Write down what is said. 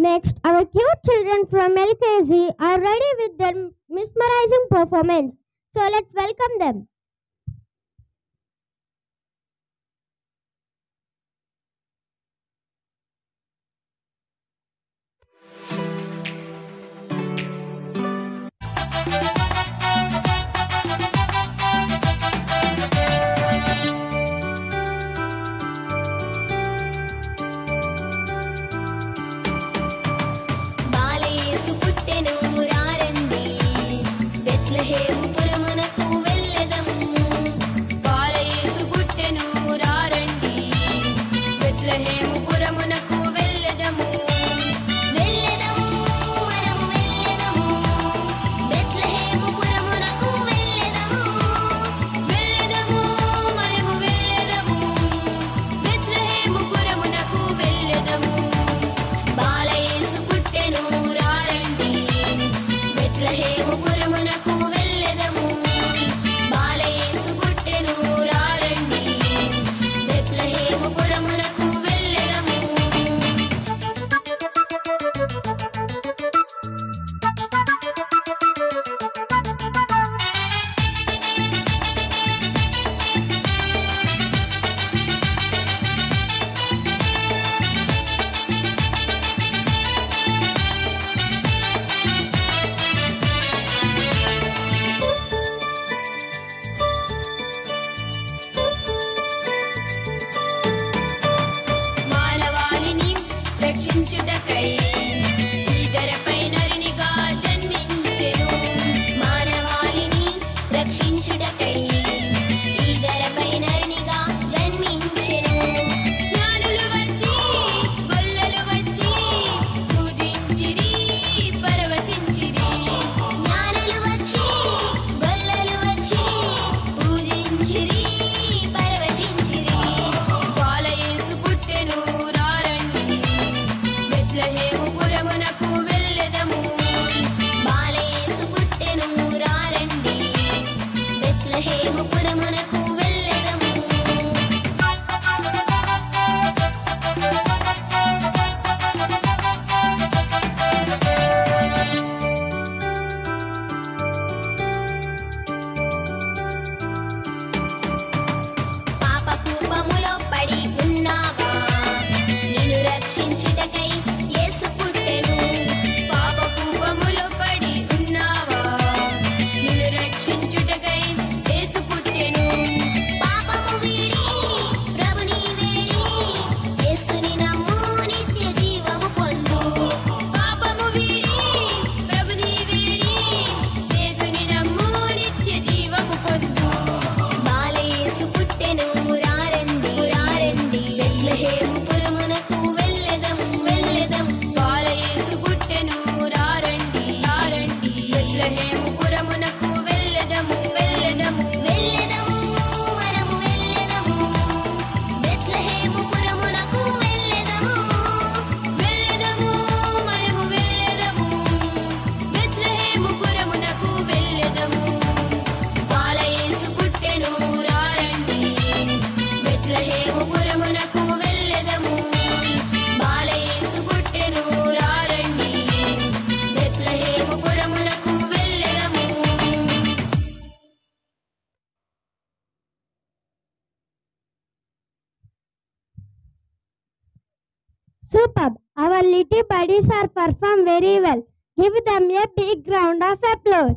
Next, our cute children from LKG are ready with their mesmerizing performance. So let's welcome them. బాలయేసు పుట్టెను రారండి బెత్లెహేము పురమునకు వెళ్ళెదము బాలయేసు పుట్టెను రారండి బెత్లెహేము పురమునకు వెళ్ళెదము వెళ్ళెదము మనము వెళ్ళెదము బెత్లెహేము పురమునకు వెళ్ళెదము వెళ్ళెదము మనము వెళ్ళెదము బెత్లెహేము పురమునకు వెళ్ళెదము బాలయేసు పుట్టెను రారండి బెత్లెహేము పురమునకు వెళ్ళెదము బాలయేసు పుట్టెను రారండి బెత్లెహేము పురమునకు వెళ్ళెదము మానవాళిని రక్షించుటకై ఈ ధరపై నరునిగా జన్మించెను మానవాళిని రక్షించుటకై ఈ ధరపై నరునిగా జన్మించెను జ్ఞానులు వచ్చి గొల్లలు వచ్చి పూజించిరి పరవశించిరి జ్ఞానులు వచ్చి గొల్లలు వచ్చి పూజించిరి పరవశించిరి బాలయేసు పుట్టెను రారండి బెత్లెహేము పురమునకు వెళ్ళెదము బాలయేసు పుట్టెను రారండి బెత్లెహేము పురమునకు వెళ్ళెదము పాపకూపములో పడి ఉన్నావా నిన్ను రక్షించుటకై యేసు పుట్టెను పాపకూపములో పడి ఉన్నావా నిన్ను రక్షించుటకై యేసు పుట్టెను పాపము వీడి ప్రభుని వేడి యేసుని నమ్ము నిత్య జీవము పొందు పాపము వీడి ప్రభుని వేడి యేసుని నమ్ము నిత్య జీవము పొందు బాలయేసు పుట్టెను రారండి బెత్లెహేము పురమునకు వెళ్ళెదము బాలయేసు పుట్టెను రారండి బెత్లెహేము పురమునకు వెళ్ళెదము మనము వెళ్ళెదము బెత్లెహేము పురమునకు వెళ్ళెదము మనము వెళ్ళెదము బెత్లెహేము పురమునకు వెళ్ళెదము బాలయేసు పుట్టెను రారండి బెత్లెహేము పురమునకు వెళ్ళెదము బాలయేసు పుట్టెను రారండి Bethlehem పురమునకు వెళ్ళెదము Superb! Our little buddies are perform very well. Give them a big round of applause.